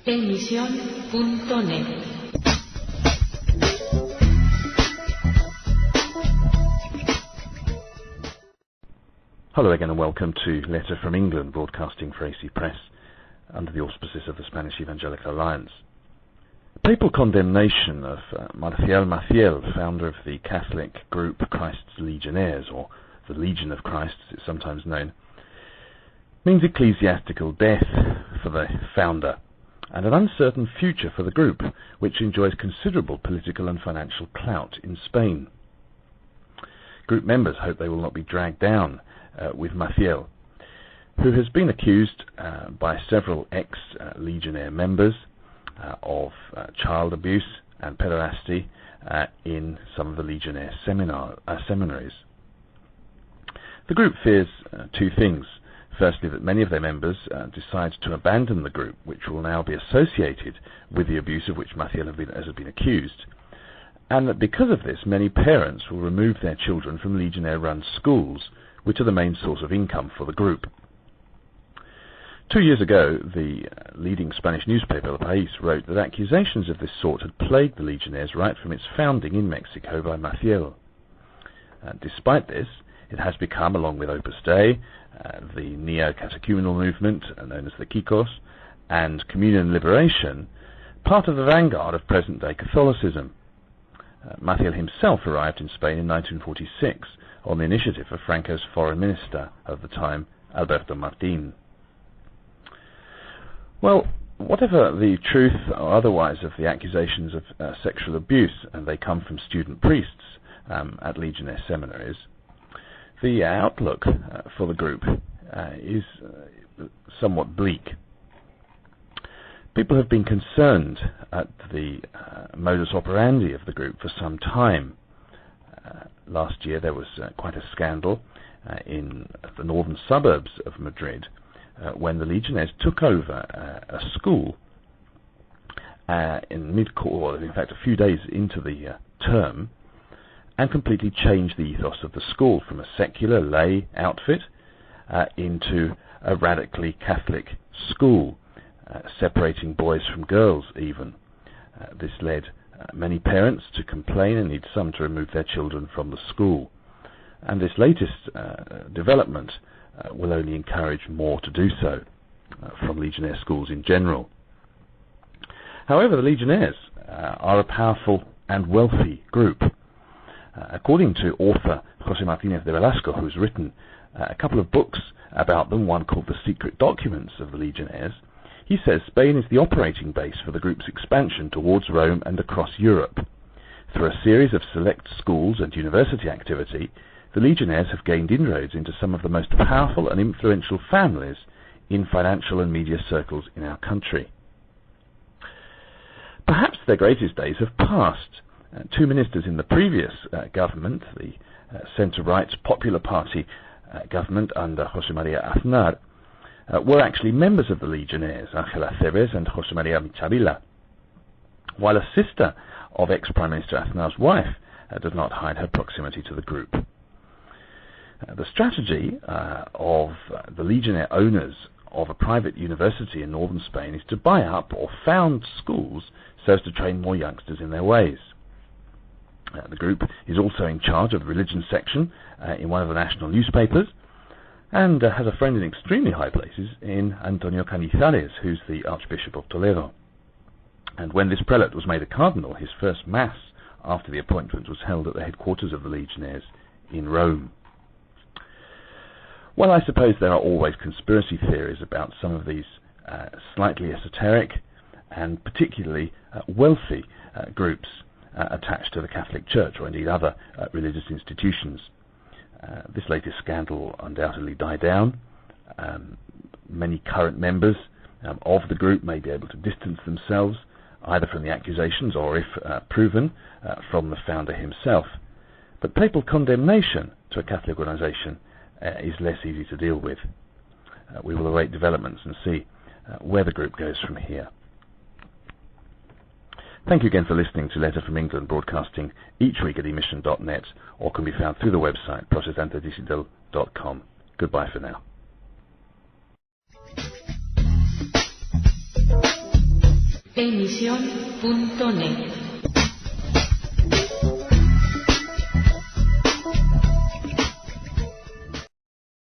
Emisión.net. Hello again and welcome to Letter from England, broadcasting for AC Press under the auspices of the Spanish Evangelical Alliance. Papal condemnation of Marcial Maciel, founder of the Catholic group Christ's Legionnaires, or the Legion of Christ as it's sometimes known, means ecclesiastical death for the founder and an uncertain future for the group, which enjoys considerable political and financial clout in Spain. Group members hope they will not be dragged down with Maciel, who has been accused by several ex-Legionnaire members of child abuse and pederasty in some of the Legionnaire seminaries. The group fears two things. Firstly, that many of their members decide to abandon the group, which will now be associated with the abuse of which Maciel has been accused, and that because of this, many parents will remove their children from Legionnaire-run schools, which are the main source of income for the group. 2 years ago, the leading Spanish newspaper, El País, wrote that accusations of this sort had plagued the Legionnaires right from its founding in Mexico by Maciel. Despite this, it has become, along with Opus Dei, the neo-catechumenal movement, known as the Kikos, and Communion and Liberation, part of the vanguard of present-day Catholicism. Maciel himself arrived in Spain in 1946 on the initiative of Franco's foreign minister of the time, Alberto Martín. Well, whatever the truth or otherwise of the accusations of sexual abuse, and they come from student priests at Legionnaire seminaries, the outlook for the group is somewhat bleak. People have been concerned at the modus operandi of the group for some time. Last year there was quite a scandal in the northern suburbs of Madrid when the Legionnaires took over a school in fact a few days into the term, and completely changed the ethos of the school from a secular lay outfit into a radically Catholic school, separating boys from girls even. This led many parents to complain and need some to remove their children from the school. And this latest development will only encourage more to do so from Legionnaire schools in general. However, the Legionnaires are a powerful and wealthy group. According to author José Martínez de Velasco, who's written a couple of books about them, one called The Secret Documents of the Legionnaires, he says Spain is the operating base for the group's expansion towards Rome and across Europe. Through a series of select schools and university activity, the Legionnaires have gained inroads into some of the most powerful and influential families in financial and media circles in our country. Perhaps their greatest days have passed. Two ministers in the previous government, the centre-right Popular Party government under José María Aznar, were actually members of the Legionnaires, Ángela Cebes and José María Michavila, while a sister of ex-Prime Minister Aznar's wife does not hide her proximity to the group. The strategy of the Legionnaire owners of a private university in northern Spain is to buy up or found schools so as to train more youngsters in their ways. The group is also in charge of the religion section in one of the national newspapers, and has a friend in extremely high places in Antonio Canizares, who's the Archbishop of Toledo. And when this prelate was made a cardinal, his first mass after the appointment was held at the headquarters of the Legionnaires in Rome. Well, I suppose there are always conspiracy theories about some of these slightly esoteric and particularly wealthy groups attached to the Catholic Church, or indeed other religious institutions. This latest scandal will undoubtedly die down. Many current members of the group may be able to distance themselves either from the accusations or, if proven, from the founder himself. But papal condemnation to a Catholic organisation is less easy to deal with. We will await developments and see where the group goes from here. Thank you again for listening to Letter from England, broadcasting each week at emission.net, or can be found through the website protestantedigital.com. Goodbye for now. Emisión.net